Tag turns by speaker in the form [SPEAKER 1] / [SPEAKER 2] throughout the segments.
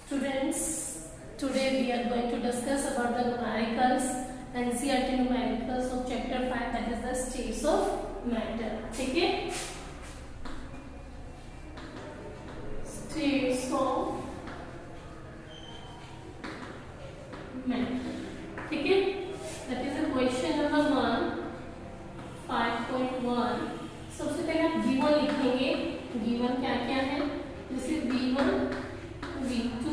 [SPEAKER 1] Students, today we are going to discuss about the numericals, NCERT numericals of chapter 5, that is the states of matter. ठीक है, states of matter. ठीक है, that is the question number 1, 5.1. सबसे पहले आप given लिखेंगे. given क्या क्या है? जैसे V1, V2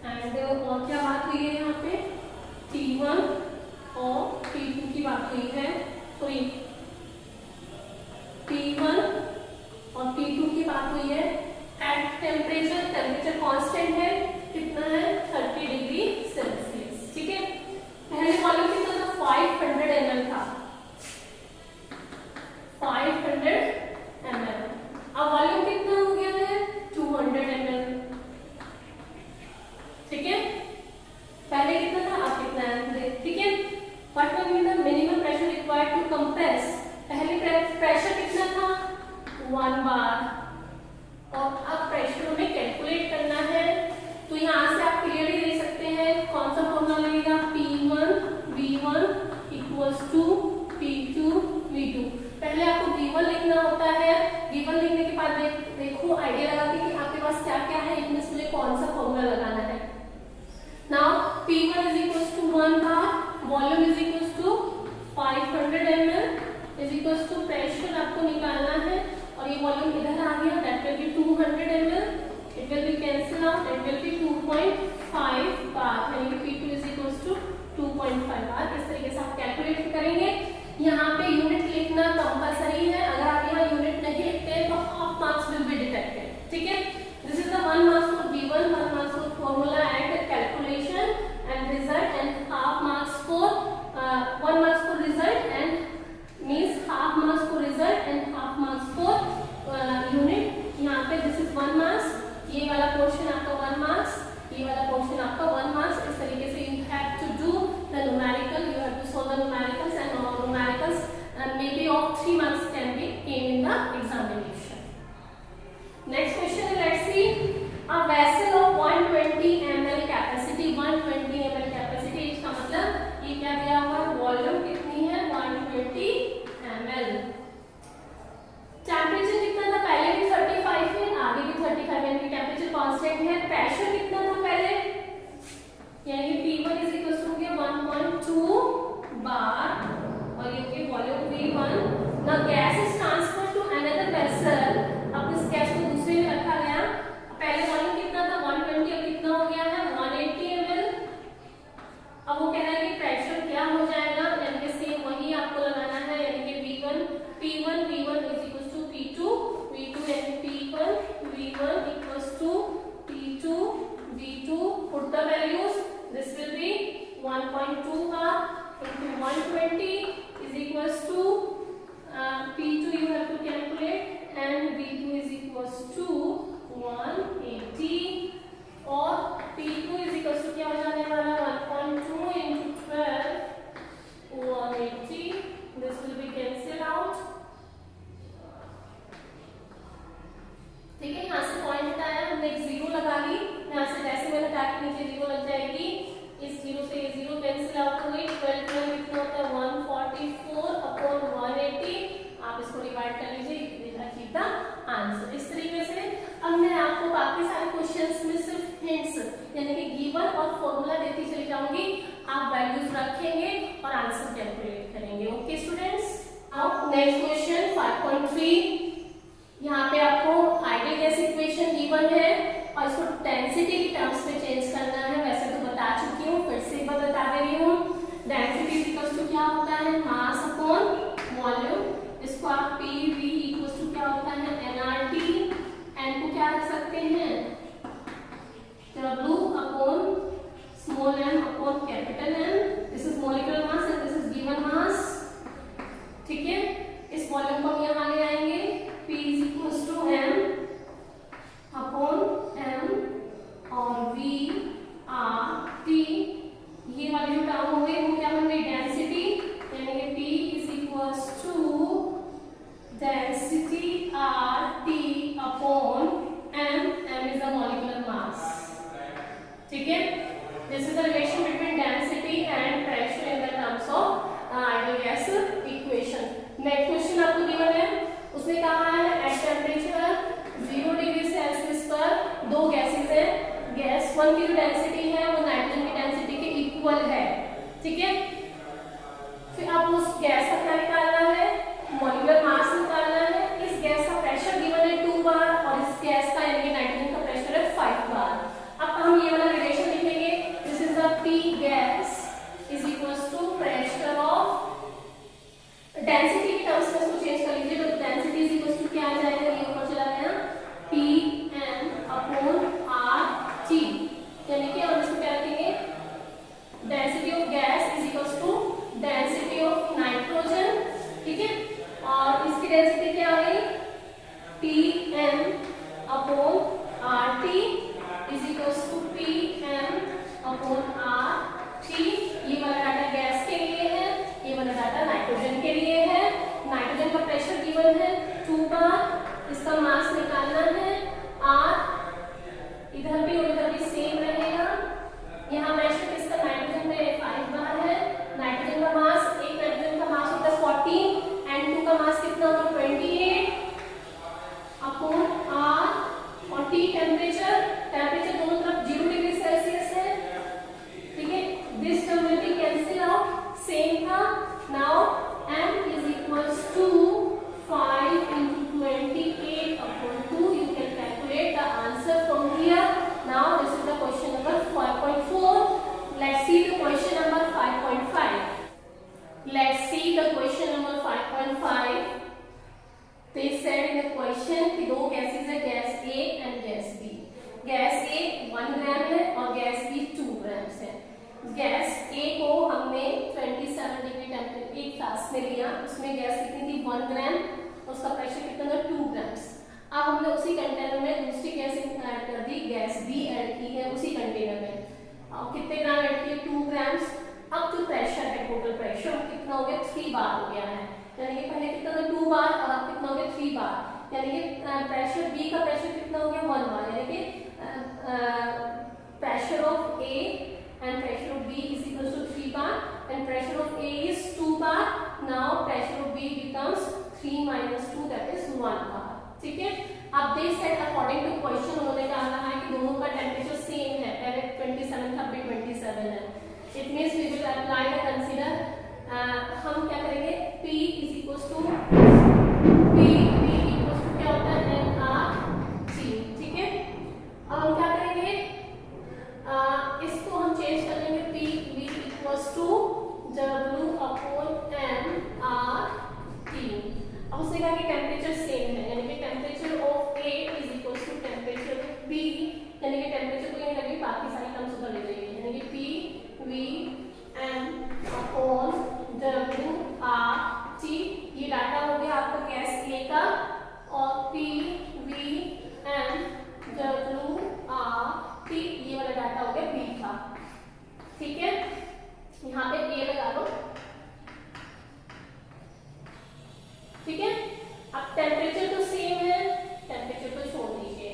[SPEAKER 1] एंड और क्या बात हुई है यहाँ पे T1 और T2 की बात हुई है. सॉरी, T1 और T2 की बात हुई है. एट टेम्परेचर कांस्टेंट है, कितना है 30 डिग्री सेल्सियस. ठीक है, पहले वॉल्यूम कितना था 500 ml था, 500 ml. अब वॉल्यूम कितना हो गया है 200 ml. ठीक है, पहले कितना था अब कितना है. ठीक है, what will be the minimum pressure required to compress. पहले प्रेशर कितना था 1 बार, और अब प्रेशर हमें कैलकुलेट करना है. तो यहाँ से आप क्लियरली देख सकते हैं कौन सा फॉर्मूला लगेगा. P1 V1 equals to P2 V2. पहले आपको V1 लिखना होता है. V1 लिखने के बाद देखो आइडिया लगा कि आपके पास क्या क्या है, इनमें से मुझे कौन सा फॉर्मूला लगाना है. Now P1 is equals to 1 bar, volume is equals to 500 ml is equals to pressure आपको निकालना है, और ये वॉल्यूम इधर आ गया, that will be 200 ml. It will be cancel out, it will be 2.5 bar, यानी कि P2 is equals to 2.5 bar. इस तरीके से आप कैलकुलेट करेंगे. यहाँ पे यूनिट लिखना कंपलसरी है. अगर आप यहाँ यूनिट नहीं लिखते हैं तो half marks will be deducted. ठीक है, this is the 1 marks for given, 1 marks for formula and calculation and result, and half marks for 1 marks for result and means half marks for result and half marks for unit. यहाँ पे this is 1 marks, ये वाला portion आपका 1 marks, ये वाला portion आपका 1 marks. इस तरीके से you have to do the numerical, you have to solve the numericals, and numericals maybe of 3 marks can be came in the examination. Next question, let's see. A vessel of 120 ml capacity, 120 ml capacity, इसका मतलब ये क्या दिया हुआ है, volume कितनी है 120 ml. Temperature कितना था पहले भी 35 है, आगे भी 35 है, यानी टेम्परेचर कांस्टेंट है. प्रेशर कितना था पहले, यानी कि P1 इज इक्वल टू 1.2 बार, और ये volume V1. Now gas is transferred to another vessel. अब इस गैस को दूसरे में रखा गया. पहले वॉल्यूम कितना था 120, अब कितना हो गया है 180 ml. अब वो कह रहा है कि प्रेशर क्या हो जाएगा, यानी कि सेम वही आपको लगाना है, यानी कि P1 is equals to P2 V2, यानी P1 V1 equals to P2 V2. Put the values. This will be 1.2 bar into 120 is equals to P2 you have to calculate, and V2 is equals to 180, और P2 is equals to क्या हो जाने वाला 1.2 into 12 180. This will be cancelled out. ठीक है, यहाँ से point हटाया, हमने एक जीरो लगा ली. यहाँ से जैसे मैंने कहा कि नीचे जीरो लग जाएगी, इस जीरो से ये जीरो कैंसिल आउट हो गई. 12 कितना होता है 144 अपॉन 180. आप इसको डिवाइड कर लीजिए, अचीव द आंसर. इस तरीके से अब मैं आपको बाकी सारे क्वेश्चंस में सिर्फ हिंट्स, यानी कि गिवन और फॉर्मूला देती चली जाऊंगी. आप वैल्यूज रखेंगे और आंसर कैलकुलेट करेंगे. ओके स्टूडेंट्स, अब नेक्स्ट क्वेश्चन 5.3. यहाँ पे आपको आइडियल गैस इक्वेशन गिवन है और इसको डेंसिटी की टर्म्स में चेंज करना है. वैसे तो बता चुकी हूँ, फिर से एक बार बता दे रही हूँ. डेंसिटी इक्वल्स टू क्या होता है, मास अपॉन वॉल्यूम. इसको आप PV इक्वल्स टू क्या होता है nRT. एन को क्या रख सकते हैं W upon This is the relation between density and pressure in the terms of ideal gas equation. Next question आपको given है, उसने कहा है at temperature 0 डिग्री सेल्सियस पर दो गैसेस है, गैस 1 की जो डेंसिटी है वो नाइट्रोजन की डेंसिटी के इक्वल है, ठीक है। फिर आप उस गैस का क्या निकालना है, मॉलिक्यूलर मास निकालना है। इस गैस का प्रेशर गिवन है 2 बार और इस गैस का यानी नाइट्रोजन का प्रेशर है 5 बार। अब हम ये वाला रिलेशन लिखेंगे, this is the P gas is equals to pressure of, density के टर्म्स में इसको चेंज कर लीजिए, तो डेंसिटी इज इक्वल्स टू क्या आ जाएगा, ये ऊपर चला गया Pm अपॉन RT, यानी कि हम इसको क्या रखेंगे, density of gas is equals to density of nitrogen, ठीक है। और इसकी डेंसिटी क्या आ गई, Pm upon RT is equals to Pm upon RT। ये वाला डाटा गैस के लिए है, ये वाला डाटा नाइट्रोजन के लिए है। नाइट्रोजन का प्रेशर गिवन है 2 बार, इसका मास निकालना है R, इधर भी और इधर भी सेम रहेगा। यहाँ प्रेशर किसका, नाइट्रोजन में 5 बार है। नाइट्रोजन का मास, एक नाइट्रोजन का मास होता है 14 एंड 2 का मास कितना होगा 28 अपॉन R और T टेम्परेचर, टेम्परेचर दोनों तरफ 0 डिग्री सेल्सियस है, ठीक है। This term will be cancel out, same था। Now M is equals to 5 into 28 upon 2. You can calculate the answer from here. Now this is the question number 5.4. Let's see the question number 5.5. Let's see the question number 5.5. They said in the question कि दो gases है, gas A and gas B. Gas A 1 ग्राम है और gas B 2 ग्राम है। Gas A को हमने 27 degree temperature एक flask में लिया, उसमें गैस कितनी थी 1 ग्राम, उसका प्रेशर कितना था 2 ग्राम्स। अब हमने उसी कंटेनर में दूसरी गैस ऐड कर दी, गैस B ऐड की है उसी कंटेनर में। और कितने ग्राम ऐड किए 2 ग्राम्स। अब जो प्रेशर है, टोटल प्रेशर कितना हो गया 3 बार हो गया है, यानी कि पहले कितना था 2 बार और अब कितना हो गया 3 बार, यानी कि प्रेशर B का प्रेशर कितना हो गया 1 बार, यानी कि pressure of A and pressure of B is equal to 3 bar and pressure of A is 2 bar. Now pressure of B becomes 3 minus 2, that is 1 bar, ठीक है। अब they said according to question उन्होंने कहा है कि दोनों का temperature same है, पहले 27 था, अभी 27 है। It means we will apply the consider, हम क्या करेंगे, P is equals to P equals to क्या होता है nRT, ठीक है। अब हम क्या करेंगे, इसको हम चेंज कर लेंगे, P equals to W upon nRT। अब उसने कहा कि टेम्परेचर सेम है, यानी कि temperature of A is equals to temperature of B, यानी कि टेम्परेचर को यहीं लगे, बाकी सारी टर्म्स उधर ले जाइए, यानी कि PVm अपॉन WRT। ये डाटा हो गया आपका गैस A का, और PVm WRT ये वाला डाटा हो गया B का, ठीक है। यहाँ पे A लगा लो, ठीक है। अब टेम्परेचर तो सेम है, टेम्परेचर तो छोड़ दीजिए,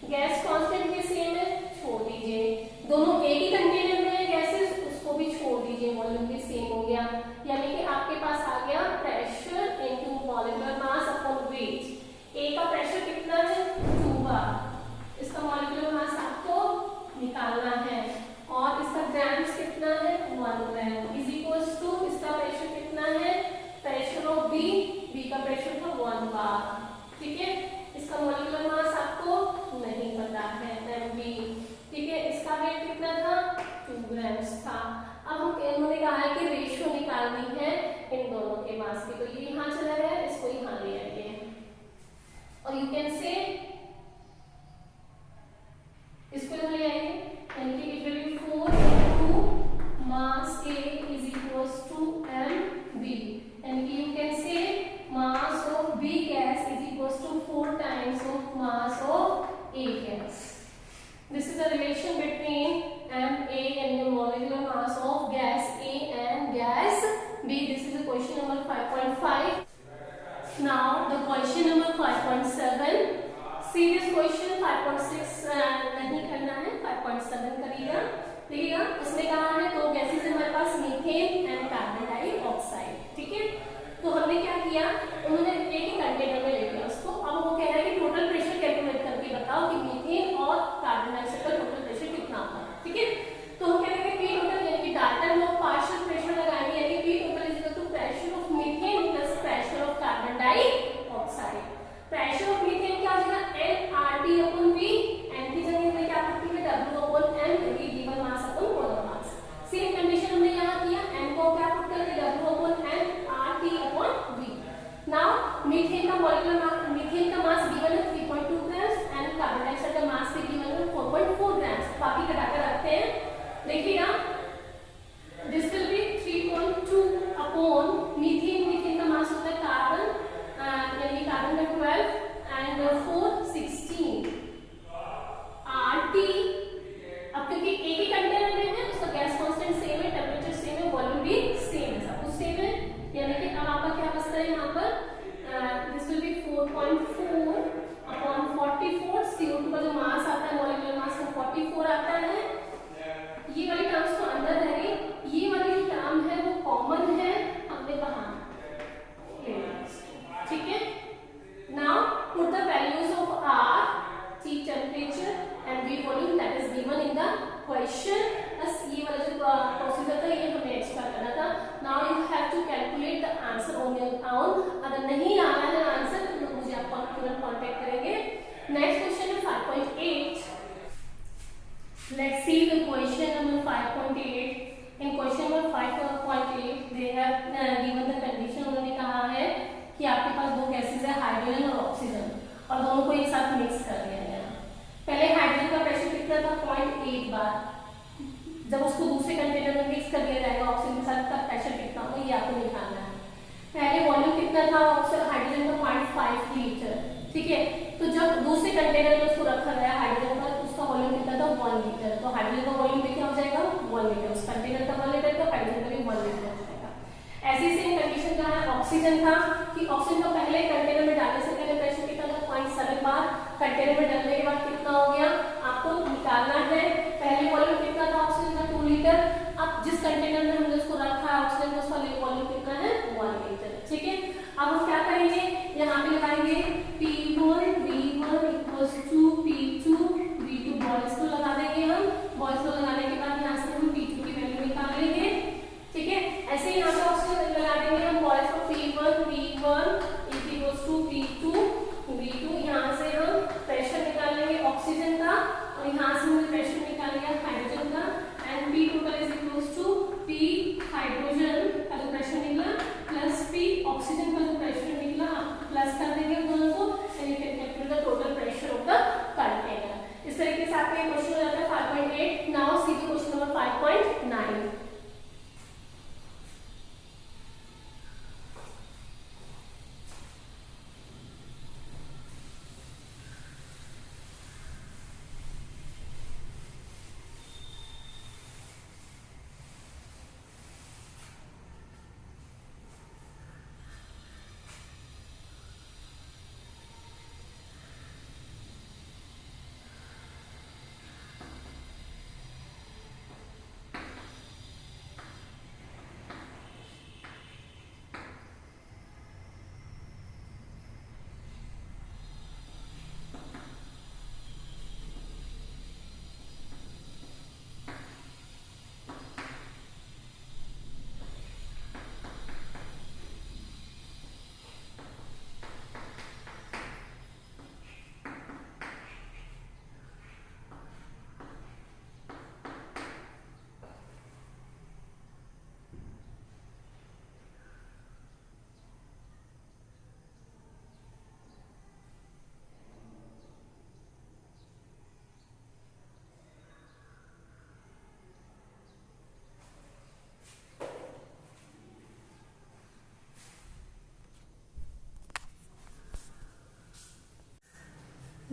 [SPEAKER 1] गैस कांस्टेंट भी सेम है, छोड़ दीजिए, दोनों एक ही कंटेनर में है गैसेस, उसको भी छोड़ दीजिए, वॉल्यूम भी सेम हो गया, यानी कि आपके पास आ गया pressure into molecular mass upon weight. A का प्रेशर कितना है 2 बार, इसका मॉलिक्यूलर मास आपको निकालना है, और इसका ग्राम्स कितना है 1 ग्राम इज इक्वल्स टू इसका प्रेशर कितना है, प्रेशर ऑफ B का प्रेशर था 1 बार, ठीक है। इसका मॉलिक्यूलर मास आपको नहीं पता है MB, ठीक है। इसका वेट कितना था 2 ग्राम्स था। अब हम उन्होंने कहा है कि रेशियो निकालनी है इन दोनों के मास की, तो ये यहाँ चला गया, इसको यहाँ ले आइए, और यू कैन से इसको यहाँ ले आइए, यानी कि it will be 4 into mass A is equals to MB, and you can say mass of B gas is equals to 4 times of mass of A gas. This is the relation between MA and the molecular mass of gas A and gas B. This is the question number 5.5. Now the question number 5.7. See this question 5.6 नहीं करना है, 5.7 करिएगा। देखिएगा उसने कहा है दो gases हमारे पास मीथेन एंड कार्बन डाइऑक्साइड, ठीक है। तो हमने क्या किया, उन्होंने एक ही कंटेनर में ले लिया उसको। अब वो कह रहा है कि टोटल प्रेशर कैलकुलेट करके बताओ कि मीथेन और कार्बन डाइऑक्साइड का टोटल प्रेशर कितना होगा, ठीक है। तो हम कह रहे हैं पी टोटल यानी कि डाल्टन लॉ पार्शियल प्रेशर लगाएंगे, यानी P total is equal to pressure of methane plus pressure of carbon dioxide. Pressure of methane क्या हो जाएगा, N RT upon V, N की जगह हमने क्या पुट किया W अपॉन M, ये given mass upon molar mass. Same condition हमने यहाँ किया, N को क्या पुट करके W upon M RT upon V। Now methane का मॉलिक्यूलर मास, मीथेन का मास गिवन है 3.2 ग्राम्स एंड कार्बन डाइऑक्साइड का मास भी गिवन है 4.4 ग्राम्स। बाकी घटाकर रखते हैं, देखिएगा this will be 3.2 upon methane, methane का मास होता है कार्बन यानी कार्बन का 12 एंड 4 16 RT। अब क्योंकि एक ही कंटेनर में है उसका गैस कांस्टेंट सेम है, टेम्परेचर सेम है, वॉल्यूम भी सेम है, सब कुछ सेम है, यानी कि अब आपका क्या बचता है यहाँ पर, this will be 4.4 upon 44। CO2 का जो मास आता है मॉलिक्यूलर मास का 44 आता है। ये वाली टर्म्स तो अंदर रह गई, ये वाली जो टर्म है वो कॉमन है, हमने कहा ठीक है। Now put the values of R, T temperature and V volume that is given in the question। बस ये वाला जो प्रोसीजर था ये हमें एक्स्ट्रा करना था। Now you have to calculate the answer on your own. अगर नहीं आ रहा है आंसर तो मुझे आप तुरंत कांटेक्ट करेंगे। नेक्स्ट क्वेश्चन है 5.8। Let's see the question number 5.8. In question number 5.8 they have given the condition, उन्होंने कहा है कि आपके पास दो गैसेस है हाइड्रोजन और ऑक्सीजन, और दोनों को एक साथ मिक्स कर दिया गया। पहले हाइड्रोजन का प्रेशर कितना था 0.8 बार, जब उसको दूसरे कंटेनर में मिक्स कर दिया जाएगा ऑक्सीजन के साथ तब प्रेशर कितना होगा ये आपको निकालना है। पहले वॉल्यूम कितना था हाइड्रोजन का 0.5 लीटर, ठीक है। तो जब दूसरे कंटेनर में उसको रखा गया हाइड्रोजन का तो उसका वॉल्यूम कितना था 1 लीटर। तो हाइड्रोजन का वॉल्यूम कितना हो जाएगा 1 लीटर, उस कंटेनर का 1 लीटर तो हाइड्रोजन का भी 1 लीटर हो जाएगा। ऐसी सेम कंडीशन का है ऑक्सीजन था कि ऑक्सीजन को पहले कंटेनर में डालने से पहले प्रेशर कितना था 0.7 बार, कंटेनर में डालने के बाद कितना हो गया आपको निकालना है। पहले वॉल्यूम कितना था ऑक्सीजन का 2 लीटर, अब जिस कंटेनर में हमने उसको रखा है ऑक्सीजन का उसका वॉल्यूम कितना है 1 लीटर, ठीक है। अब हम क्या करेंगे, यहाँ पे लगाएंगे P1 V1 equals to P2 V2, boils को लगा देंगे हम। बॉयल्स को लगाने के बाद यहाँ से हम P2 की वैल्यू निकाल लेंगे, ठीक है। ऐसे ही यहाँ पे ऑक्सीजन लगा देंगे हम बॉयल्स को P1 V1 equals to P2 V2। यहाँ से हम प्रेशर निकाल लेंगे ऑक्सीजन का और यहाँ से हमने प्रेशर निकाल लिया हाइड्रोजन का, and P total is equals to P hydrogen का जो प्रेशर निकला प्लस P ऑक्सीजन का जो प्रेशर निकला, प्लस कर देंगे दोनों को, and you can calculate the total pressure of the container. इस तरीके से आपका ये क्वेश्चन हो जाता है 5.8। Now see the question number 5.9।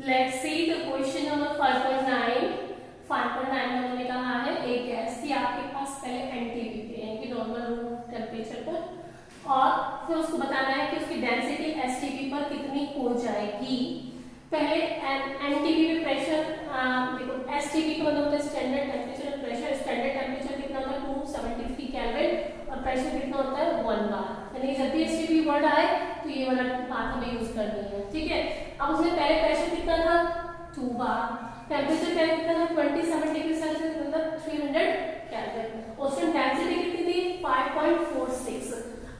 [SPEAKER 1] Let's see the question number 5.9. 5.9 में उन्होंने कहा है एक गैस थी आपके पास पहले NTP पे यानी कि नॉर्मल रूम टेम्परेचर पर, और फिर उसको बताना है कि उसकी डेंसिटी STP पर कितनी हो जाएगी। पहले NTP पे प्रेशर देखो, STP का मतलब होता है स्टैंडर्ड टेम्परेचर एंड प्रेशर। करनी है, ठीक है। अब उसमें पहले प्रेशर कितना था 2 बार, टेम्परेचर पहले कितना था 27 डिग्री सेल्सियस मतलब 300 केल्विन, ओशन डेंसिटी कितनी थी 5.46।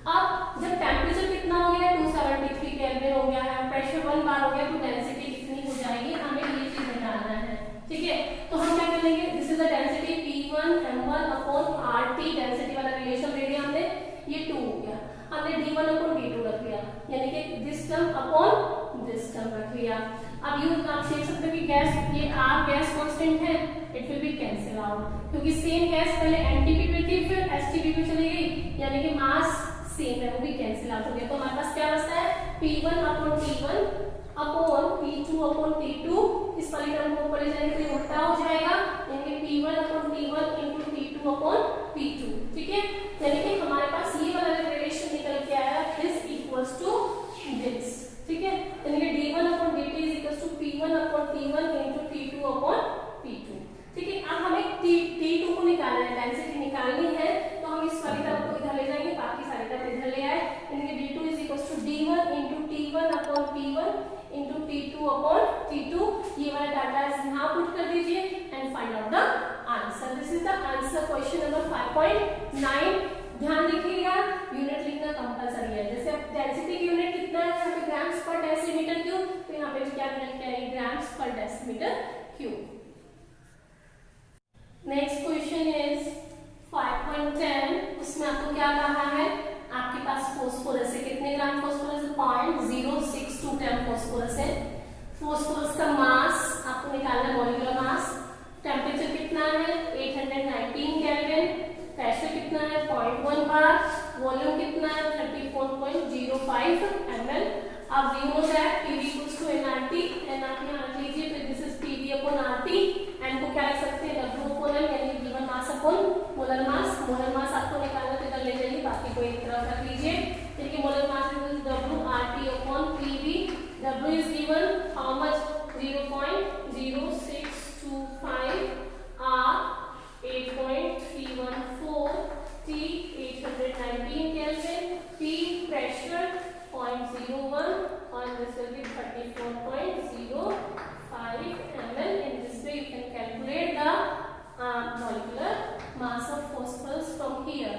[SPEAKER 1] अब जब टेम्परेचर कितना हो गया 273 केल्विन हो गया है, प्रेशर 1 बार हो गया, तो डेंसिटी कितनी हो जाएगी, हमें ये चीज निकालना है, ठीक है। तो हम क्या करेंगे, this is the density P1 m1 upon RT, density वाला रिलेशन ले लिया हमने, ये 2 हो गया, हमने D1 अपॉन D2 रख लिया, यानी कि this term upon this term रख लिया। अब यू आप देख सकते हो कि गैस, ये R गैस कांस्टेंट है, it will be cancel out, क्योंकि सेम गैस पहले एनटीपी पे थी फिर एसटीपी पे चली गई, यानी कि मास सेम है, वो भी कैंसिल आउट हो गया। तो हमारे पास क्या बचता है P1 upon T1 upon P2 upon T2, इस वाली टर्म को ऊपर ले जाएंगे तो ये उल्टा हो जाएगा, यानी P1 upon T1 into T2 upon P2, ठीक है। यानी कि हमारे पास ये वाला रिलेशन निकल के आया, दिस इक्वल्स टू दिस, ठीक है। यानी कि D1 upon DT is equals to P1 upon T1 into T2 upon P2, ठीक है। अब हमें T2 को निकालना है, डेंसिटी निकालनी है, तो हम इस वाली टर्म को इधर ले जाएंगे, बाकी सारी टर्म इधर ले आए, यानी कि D2 is equals to D1 into T1 upon P1 into T2 upon T2, ये वाला डाटा यहाँ पुट कर दीजिए and find out the answer. This is the answer question number 5.9। ध्यान रखिएगा, यूनिट लिखना कंपलसरी है, जैसे अब डेंसिटी की यूनिट कितना है, यहाँ पे ग्राम्स पर डेसीमीटर क्यूब, तो यहाँ पे क्या यूनिट है, ग्राम्स पर decimetre cube. Next question is 5.10, उसमें आपको क्या कहा है, आपके पास फास्फोरस है, कितने ग्राम फास्फोरस है, 0.062 ग्राम फास्फोरस है। फास्फोरस का मास आपको निकालना है, मॉलिक्यूलर मास, टेम्परेचर कितना है 819 केल्विन, प्रेशर कितना है 0.1 बार, वॉल्यूम कितना है 34.05 ml। अब we know that PV equals to nRT, n आप यहाँ रख लीजिए, तो this is PV upon RT, n को क्या लिख सकते हैं W अपॉन m, यानी given mass upon molar mass. Molar mass आपको निकालना तो इधर ले जाइए, बाकी को एक तरफ रख लीजिए, क्योंकि molar mass is W RT upon PV। W is given how much 0.0625, R 8.314, T 819 Kelvin, P pressure 0.01, and this will be 34.05 ml. In this way, you can calculate the molecular mass of phosphorus from here.